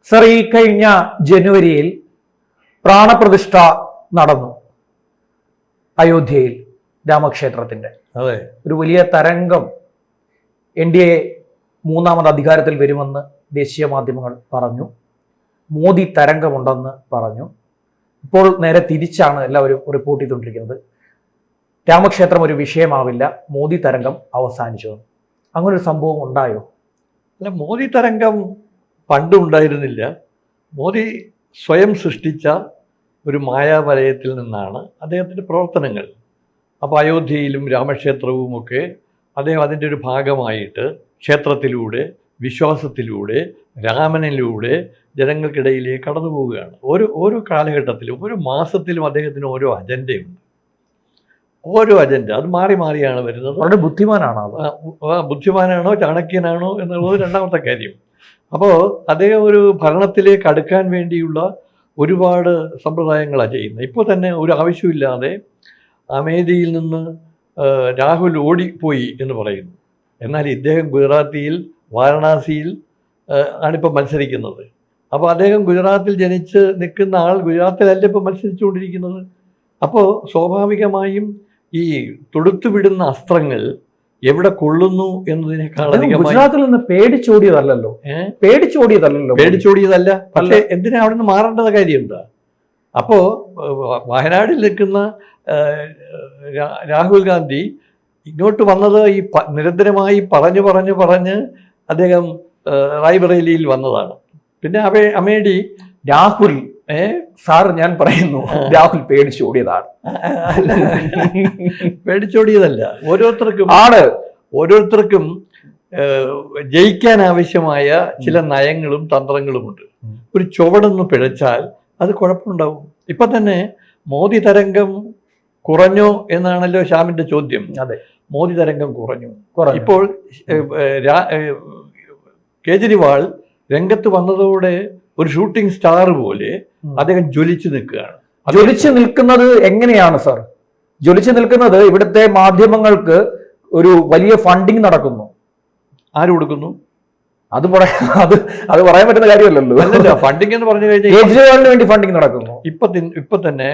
Sir, ഈ കഴിഞ്ഞ ജനുവരിയിൽ പ്രാണപ്രതിഷ്ഠ നടന്നു അയോധ്യയിൽ രാമക്ഷേത്രത്തിന്റെ. അതെ, ഒരു വലിയ തരംഗം NDA മൂന്നാമത് അധികാരത്തിൽ വരുമെന്ന് ദേശീയ മാധ്യമങ്ങൾ പറഞ്ഞു. മോദി തരംഗമുണ്ടെന്ന് പറഞ്ഞു. ഇപ്പോൾ നേരെ തിരിച്ചാണ് എല്ലാവരും റിപ്പോർട്ട് ചെയ്തുകൊണ്ടിരിക്കുന്നത്. രാമക്ഷേത്രം ഒരു വിഷയമാവില്ല, മോദി തരംഗം അവസാനിച്ചു. അങ്ങനൊരു സംഭവം ഉണ്ടായോ? അല്ല, മോദി തരംഗം പണ്ടും ഉണ്ടായിരുന്നില്ല. മോദി സ്വയം സൃഷ്ടിച്ച ഒരു മായാവലയത്തിൽ നിന്നാണ് അദ്ദേഹത്തിൻ്റെ പ്രവർത്തനങ്ങൾ. അപ്പോൾ അയോധ്യയിലും രാമക്ഷേത്രവും ഒക്കെ അദ്ദേഹം അതിൻ്റെ ഒരു ഭാഗമായിട്ട് ക്ഷേത്രത്തിലൂടെ, വിശ്വാസത്തിലൂടെ, രാമനിലൂടെ ജനങ്ങൾക്കിടയിലേക്ക് കടന്നു പോവുകയാണ്. ഓരോ കാലഘട്ടത്തിലും ഓരോ മാസത്തിലും അദ്ദേഹത്തിന് ഓരോ അജണ്ടയുണ്ട്. ഓരോ അജണ്ട അത് മാറി മാറിയാണ് വരുന്നത്. വളരെ ബുദ്ധിമാനാണോ? ബുദ്ധിമാനാണോ ചാണക്യനാണോ എന്നുള്ളത് രണ്ടാമത്തെ കാര്യം. അപ്പോൾ അദ്ദേഹം ഒരു ഭരണത്തിലേക്ക് അടുക്കാൻ വേണ്ടിയുള്ള ഒരുപാട് സമ്പ്രദായങ്ങളാണ് ചെയ്യുന്നത്. ഇപ്പോൾ തന്നെ ഒരു ആവശ്യമില്ലാതെ അമേഠിയിൽ നിന്ന് രാഹുൽ ഓടിപ്പോയി എന്ന് പറയുന്നു. എന്നാൽ ഇദ്ദേഹം ഗുജറാത്തിയിൽ വാരണാസിയിൽ ആണിപ്പോൾ മത്സരിക്കുന്നത്. അപ്പോൾ അദ്ദേഹം ഗുജറാത്തിൽ ജനിച്ച് നിൽക്കുന്ന ആൾ ഗുജറാത്തിലല്ല ഇപ്പോൾ മത്സരിച്ചുകൊണ്ടിരിക്കുന്നത്. അപ്പോൾ സ്വാഭാവികമായും ഈ തൊടുത്തുവിടുന്ന അസ്ത്രങ്ങൾ എവിടെ കൊള്ളുന്നു എന്നതിനേക്കാൾ ഗുജറാത്തിൽ നിന്ന് പേടിച്ചോടിയതല്ലോ. പേടിച്ചോടിയതല്ല. പക്ഷേ എന്തിനാ അവിടെ നിന്ന് മാറേണ്ടത് കാര്യം എന്താ? അപ്പോൾ വയനാട്ടിൽ നിൽക്കുന്ന രാഹുൽ ഗാന്ധി ഇങ്ങോട്ട് വന്നത് ഈ നിരന്തരമായി പറഞ്ഞ് അദ്ദേഹം റായ്ബറേലിയിൽ വന്നതാണ്. പിന്നെ അമേഠി രാഹുൽ സാർ, ഞാൻ പറയുന്നു, രാഹുൽ പേടിച്ചോടിയതാണ്. പേടിച്ചോടിയതല്ല. ഓരോരുത്തർക്കും ജയിക്കാൻ ആവശ്യമായ ചില നയങ്ങളും തന്ത്രങ്ങളുമുണ്ട്. ഒരു ചുവടൊന്ന് പിഴച്ചാൽ അത് കുഴപ്പമുണ്ടാവും. ഇപ്പൊ തന്നെ മോദി തരംഗം കുറഞ്ഞോ എന്നാണല്ലോ ശ്യാമിന്റെ ചോദ്യം. അതെ, മോദി തരംഗം കുറഞ്ഞു. ഇപ്പോൾ കേജ്രിവാൾ രംഗത്ത് വന്നതോടെ ഒരു ഷൂട്ടിംഗ് സ്റ്റാർ പോലെ അദ്ദേഹം ജ്വലിച്ചു നിൽക്കുകയാണ്. ജ്വലിച്ചു നിൽക്കുന്നത് എങ്ങനെയാണ് സാർ? ജ്വലിച്ചു നിൽക്കുന്നത് ഇവിടുത്തെ മാധ്യമങ്ങൾക്ക് ഒരു വലിയ ഫണ്ടിങ് നടക്കുന്നു. ആര് കൊടുക്കുന്നു? അത് പറയാൻ പറ്റുന്ന കാര്യമല്ലല്ലോ. അല്ലല്ല, ഫണ്ടിങ് എന്ന് പറഞ്ഞു കഴിഞ്ഞാൽ കേജ്രിവാളിന് വേണ്ടി ഫണ്ടിങ് നടക്കുന്നു. ഇപ്പൊ തന്നെ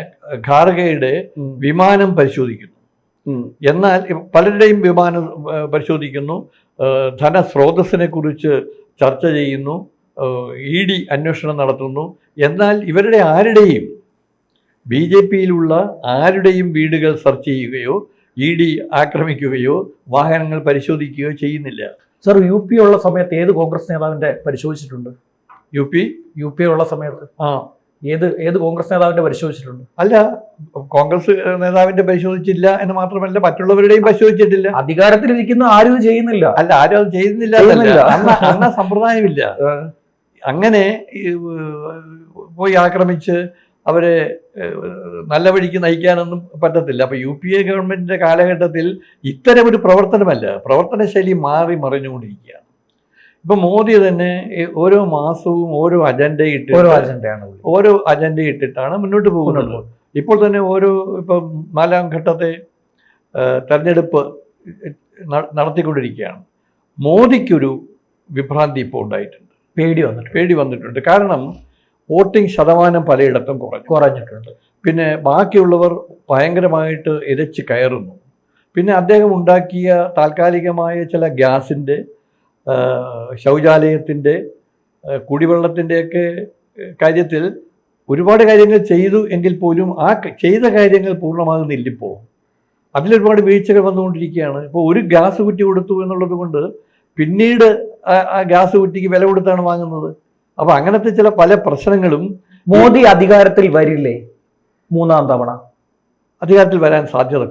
ഖാർഗെയുടെ വിമാനം പരിശോധിക്കുന്നു. എന്നാൽ പലരുടെയും വിമാനം പരിശോധിക്കുന്നു. ധനസ്രോതസ്സിനെ കുറിച്ച് ചർച്ച ചെയ്യുന്നു. ED അന്വേഷണം നടത്തുന്നു. എന്നാൽ ഇവരുടെ ആരുടെയും BJPയിലുള്ള ആരുടെയും വീടുകൾ സെർച്ച് ചെയ്യുകയോ ED ആക്രമിക്കുകയോ വാഹനങ്ങൾ പരിശോധിക്കുകയോ ചെയ്യുന്നില്ല. സർ, UP ഉള്ള സമയത്ത് ഏത് കോൺഗ്രസ് നേതാവിന്റെ പരിശോധിച്ചിട്ടുണ്ട്? UP ഉള്ള സമയത്ത് ഏത് കോൺഗ്രസ് നേതാവിന്റെ പരിശോധിച്ചിട്ടുണ്ട്? അല്ല, കോൺഗ്രസ് നേതാവിന്റെ പരിശോധിച്ചില്ല എന്ന് മാത്രമല്ല, മറ്റുള്ളവരുടെയും പരിശോധിച്ചിട്ടില്ല. അധികാരത്തിലിരിക്കുന്ന ആരും ചെയ്യുന്നില്ല. അല്ല, ആരും അത് ചെയ്യുന്നില്ല. അന്ന സമ്പ്രദായമില്ല. അങ്ങനെ പോയി ആക്രമിച്ച് അവരെ നല്ല വഴിക്ക് നയിക്കാനൊന്നും പറ്റത്തില്ല. അപ്പൊ UPA ഗവൺമെന്റിന്റെ കാലഘട്ടത്തിൽ ഇത്തരം ഒരു പ്രവർത്തന ശൈലി മാറി മറിഞ്ഞുകൊണ്ടിരിക്കുകയാണ്. ഇപ്പൊ മോദി തന്നെ ഓരോ മാസവും ഓരോ അജണ്ട ഇട്ടിട്ടാണ് മുന്നോട്ട് പോകുന്നത്. ഇപ്പോൾ തന്നെ ഇപ്പം 4ാം ഘട്ടത്തെ തെരഞ്ഞെടുപ്പ് നടത്തിക്കൊണ്ടിരിക്കുകയാണ്. മോദിക്കൊരു വിഭ്രാന്തി ഇപ്പോൾ ഉണ്ടായിട്ടുണ്ട്, പേടി വന്നിട്ടുണ്ട്. കാരണം വോട്ടിംഗ് ശതമാനം പലയിടത്തും കുറഞ്ഞിട്ടുണ്ട്. പിന്നെ ബാക്കിയുള്ളവർ ഭയങ്കരമായിട്ട് ഇരച്ച് കയറുന്നു. പിന്നെ അദ്ദേഹം ഉണ്ടാക്കിയ താൽക്കാലികമായ ചില ഗ്യാസിൻ്റെ, ശൗചാലയത്തിൻ്റെ, കുടിവെള്ളത്തിൻ്റെയൊക്കെ കാര്യത്തിൽ ഒരുപാട് കാര്യങ്ങൾ ചെയ്തു എങ്കിൽ പോലും ആ ചെയ്ത കാര്യങ്ങൾ പൂർണ്ണമാകുന്നില്ല. ഇപ്പോൾ അതിലൊരുപാട് വീഴ്ചകൾ വന്നുകൊണ്ടിരിക്കുകയാണ്. ഇപ്പോൾ ഒരു ഗ്യാസ് കുറ്റി കൊടുത്തു എന്നുള്ളത് കൊണ്ട് പിന്നീട് ആ ഗ്യാസ് കുറ്റിക്ക് വില കൊടുത്താണ് വാങ്ങുന്നത്. അപ്പോൾ അങ്ങനത്തെ ചില പല പ്രശ്നങ്ങളും. മോദി അധികാരത്തിൽ വരില്ലേ? 3ാം തവണ അധികാരത്തിൽ വരാൻ സാധ്യത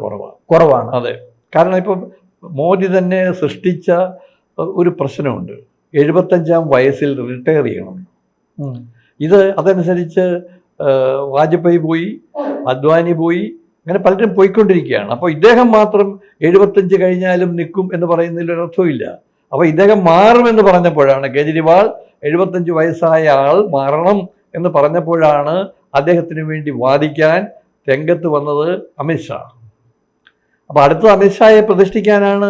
കുറവാണ്. അതെ, കാരണം ഇപ്പം മോദി തന്നെ സൃഷ്ടിച്ച ഒരു പ്രശ്നമുണ്ട്. 75ാം വയസ്സിൽ റിട്ടയർ ചെയ്യണം. അതനുസരിച്ച് വാജ്പേയി പോയി, അദ്വാനി പോയി, അങ്ങനെ പലരും പോയിക്കൊണ്ടിരിക്കുകയാണ്. അപ്പോൾ ഇദ്ദേഹം മാത്രം 75 കഴിഞ്ഞാലും നിൽക്കും എന്ന് പറയുന്നതിൽ ഒരർത്ഥമില്ല. അപ്പോൾ ഇദ്ദേഹം മാറുമെന്ന് പറഞ്ഞപ്പോഴാണ്, കേജ്രിവാൾ 75 വയസ്സായ ആൾ മാറണം എന്ന് പറഞ്ഞപ്പോഴാണ് അദ്ദേഹത്തിന് വേണ്ടി വാദിക്കാൻ രംഗത്ത് വന്നത് അമിത്ഷാ. അപ്പോൾ അടുത്ത അമിത്ഷായെ പ്രതിഷ്ഠിക്കാനാണ്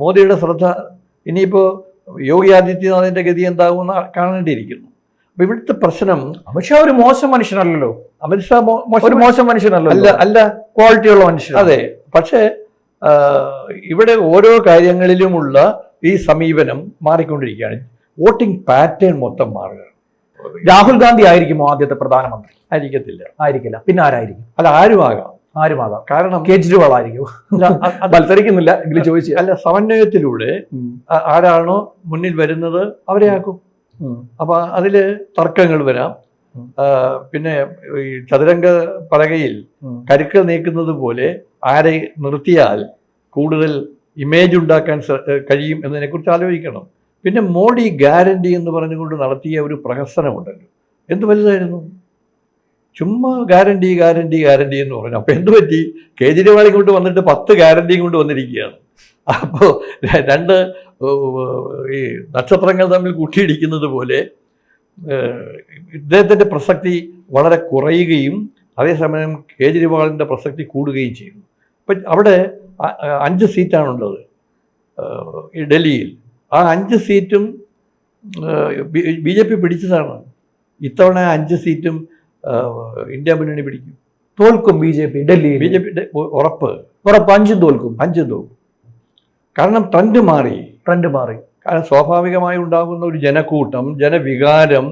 മോദിയുടെ ശ്രദ്ധ. ഇനിയിപ്പോൾ യോഗി ആദിത്യനാഥിൻ്റെ ഗതി എന്താകുമെന്ന് കാണേണ്ടിയിരിക്കുന്നു. അപ്പം ഇവിടുത്തെ പ്രശ്നം, അമിത്ഷാ ഒരു മോശം മനുഷ്യനല്ലല്ലോ. അമിത്ഷാ ഒരു മോശം മനുഷ്യനല്ലോ. അല്ല, ക്വാളിറ്റിയുള്ള മനുഷ്യൻ. അതെ. പക്ഷേ ഇവിടെ ഓരോ കാര്യങ്ങളിലുമുള്ള ഈ സമീപനം മാറിക്കൊണ്ടിരിക്കുകയാണ്. വോട്ടിംഗ് പാറ്റേൺ മൊത്തം മാറുകയാണ്. രാഹുൽ ഗാന്ധി ആയിരിക്കുമോ ആദ്യത്തെ പ്രധാനമന്ത്രി? ആയിരിക്കില്ല. പിന്നെ ആരായിരിക്കും? അല്ല, ആരുമാകാം. കാരണം കേജ്രിവാൾ ആയിരിക്കും. മത്സരിക്കുന്നില്ല എങ്കിലും ചോദിച്ചു. അല്ല, സമന്വയത്തിലൂടെ ആരാണോ മുന്നിൽ വരുന്നത് അവരെ ആക്കും. അപ്പൊ അതില് തർക്കങ്ങൾ വരാം. പിന്നെ ഈ ചതുരംഗ പലകയിൽ കരുക്കൾ നീക്കുന്നത് പോലെ ആരെ നിർത്തിയാൽ കൂടുതൽ ഇമേജ് ഉണ്ടാക്കാൻ കഴിയും എന്നതിനെ കുറിച്ച് ആലോചിക്കണം. പിന്നെ മോഡി ഗ്യാരണ്ടി എന്ന് പറഞ്ഞുകൊണ്ട് നടത്തിയ ഒരു പ്രഹസനമുണ്ടല്ലോ, എന്ത് വലുതായിരുന്നു. ചുമ്മാ ഗ്യാരണ്ടി എന്ന് പറഞ്ഞു. അപ്പോൾ എന്ത് പറ്റി? കേജ്രിവാൾ ഇങ്ങോട്ട് വന്നിട്ട് 10 ഗ്യാരണ്ടിയും കൊണ്ട് വന്നിരിക്കുകയാണ്. അപ്പോൾ രണ്ട് ഈ നക്ഷത്രങ്ങൾ തമ്മിൽ കൂട്ടിയിടിക്കുന്നത് പോലെ ഇദ്ദേഹത്തിൻ്റെ പ്രസക്തി വളരെ കുറയുകയും അതേസമയം കേജ്രിവാളിൻ്റെ പ്രസക്തി കൂടുകയും ചെയ്യുന്നു. അപ്പം അവിടെ 5 സീറ്റാണുള്ളത് ഈ ഡൽഹിയിൽ. ആ 5 സീറ്റും BJP പിടിച്ചതാണ്. ഇത്തവണ 5 സീറ്റും ഇന്ത്യ മുന്നണി പിടിക്കും. തോൽക്കും BJP ഡൽഹിയിൽ. BJP ഉറപ്പ് 5 തോൽക്കും. കാരണം ട്രെൻഡ് മാറി. കാരണം സ്വാഭാവികമായി ഉണ്ടാകുന്ന ഒരു ജനക്കൂട്ടം, ജനവികാരം,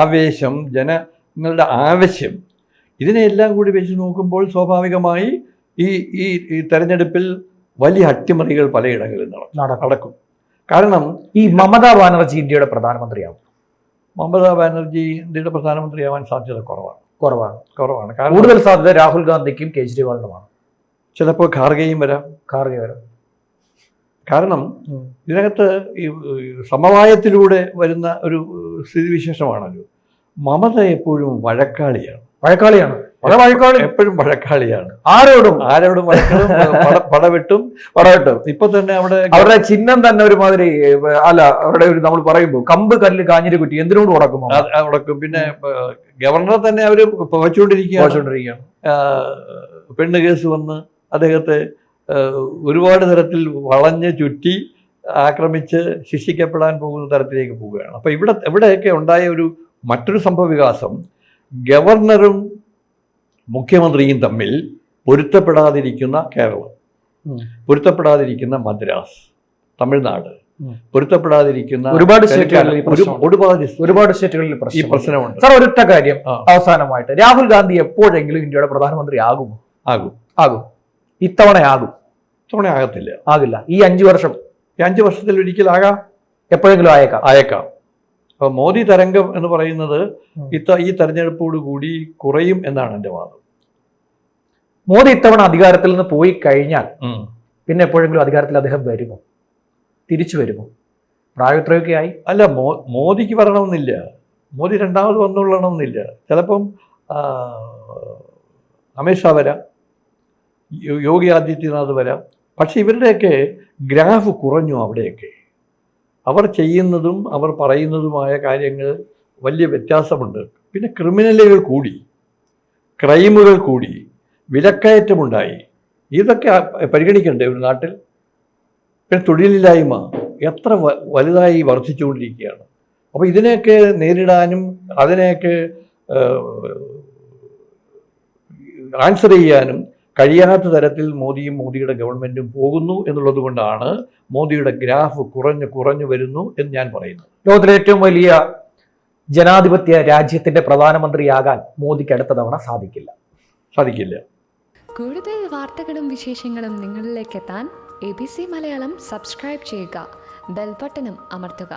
ആവേശം, ജനങ്ങളുടെ ആവശ്യം, ഇതിനെല്ലാം കൂടി വെച്ച് നോക്കുമ്പോൾ സ്വാഭാവികമായി ഈ തെരഞ്ഞെടുപ്പിൽ വലിയ അട്ടിമറികൾ പലയിടങ്ങളിൽ നടക്കും. കാരണം ഈ മമതാ ബാനർജി ഇന്ത്യയുടെ പ്രധാനമന്ത്രിയാവും. മമതാ ബാനർജി ഇന്ത്യയുടെ പ്രധാനമന്ത്രിയാവാൻ സാധ്യത കുറവാണ്. കാരണം കൂടുതൽ സാധ്യത രാഹുൽ ഗാന്ധിക്കും കേജ്രിവാളിനുമാണ്. ചിലപ്പോൾ ഖാർഗെയും വരാം. കാരണം ഇതിനകത്ത് ഈ സമവായത്തിലൂടെ വരുന്ന ഒരു സ്ഥിതിവിശേഷമാണല്ലോ. മമത എപ്പോഴും വഴക്കാളിയാണ്. എപ്പോഴും വഴക്കാളിയാണ്. ആരോടും പടവെട്ടും. ഇപ്പൊ തന്നെ അവരുടെ ചിഹ്നം തന്നെ ഒരുമാതിരി, അല്ല, അവരുടെ ഒരു നമ്മൾ പറയുമ്പോൾ കമ്പ് കല്ല് കാഞ്ഞിരി കുറ്റി എന്തിനോട് ഉടക്കും. പിന്നെ ഗവർണറെ തന്നെ അവര് പുകച്ചുകൊണ്ടിരിക്കുകയാണ്. പെണ്ണ് കേസ് വന്ന് അദ്ദേഹത്തെ ഒരുപാട് തരത്തിൽ വളഞ്ഞ് ചുറ്റി ആക്രമിച്ച് ശിക്ഷിക്കപ്പെടാൻ പോകുന്ന തരത്തിലേക്ക് പോവുകയാണ്. അപ്പോൾ ഇവിടെയൊക്കെ ഉണ്ടായ മറ്റൊരു സംഭവ വികാസം, ഗവർണറും മുഖ്യമന്ത്രിയും തമ്മിൽ പൊരുത്തപ്പെടാതിരിക്കുന്ന കേരളം, പൊരുത്തപ്പെടാതിരിക്കുന്ന മദ്രാസ്, തമിഴ്നാട്, പൊരുത്തപ്പെടാതിരിക്കുന്ന ഒരുപാട് സ്റ്റേറ്റുകളിൽ ഈ പ്രശ്നമുണ്ട്. സാർ, ഒരൊറ്റ കാര്യം അവസാനമായിട്ട്, രാഹുൽ ഗാന്ധി എപ്പോഴെങ്കിലും ഇന്ത്യയുടെ പ്രധാനമന്ത്രി ആകുമോ? ആകും. ഇത്തവണ ആകത്തില്ല. ആകില്ല. ഈ 5 വർഷം, 5 വർഷത്തിൽ ഒരിക്കലാകാം, എപ്പോഴെങ്കിലും ആയേക്കാം. അപ്പോൾ മോദി തരംഗം എന്ന് പറയുന്നത് ഈ തെരഞ്ഞെടുപ്പോട് കൂടി കുറയും എന്നാണ് എൻ്റെ വാദം. മോദി ഇത്തവണ അധികാരത്തിൽ നിന്ന് പോയി കഴിഞ്ഞാൽ പിന്നെ എപ്പോഴെങ്കിലും അധികാരത്തിൽ അദ്ദേഹം തിരിച്ചു വരുമോ? പ്രായത്രയൊക്കെ ആയി. അല്ല, മോദിക്ക് വരണമെന്നില്ല. മോദി രണ്ടാമത് വന്നുകൊള്ളണമെന്നില്ല. ചിലപ്പം അമിത്ഷാ വരാം, യോഗി ആദിത്യനാഥ് വരാം. പക്ഷെ ഇവരുടെയൊക്കെ ഗ്രാഫ് കുറഞ്ഞു. അവിടെയൊക്കെ അവർ ചെയ്യുന്നതും അവർ പറയുന്നതുമായ കാര്യങ്ങൾ വലിയ വ്യത്യാസമുണ്ട്. പിന്നെ ക്രിമിനലുകൾ കൂടി, ക്രൈമുകൾ കൂടി, വിലക്കയറ്റമുണ്ടായി. ഇതൊക്കെ പരിഗണിക്കണ്ടേ ഒരു നാട്ടിൽ? പിന്നെ തൊഴിലില്ലായ്മ എത്ര വലുതായി വർദ്ധിച്ചുകൊണ്ടിരിക്കുകയാണ്. അപ്പോൾ ഇതിനെയൊക്കെ നേരിടാനും അതിനെയൊക്കെ ആൻസർ ചെയ്യാനും കഴിയാത്ത തരത്തിൽ മോദിയുടെ ഗവൺമെൻറ്റും പോകുന്നു എന്നുള്ളത് കൊണ്ടാണ് മോദിയുടെ ഗ്രാഫ് കുറഞ്ഞു വരുന്നു എന്ന് ഞാൻ പറയുന്നു. ലോകത്തിലെ ഏറ്റവും വലിയ ജനാധിപത്യ രാജ്യത്തിന്റെ പ്രധാനമന്ത്രിയാകാൻ മോദിക്ക് അടുത്ത തവണ സാധിക്കില്ല. കൂടുതൽ വാർത്തകളും വിശേഷങ്ങളും നിങ്ങളിലേക്ക് എത്താൻ ABC മലയാളം സബ്സ്ക്രൈബ് ചെയ്യുക, ബെൽ ബട്ടണും അമർത്തുക.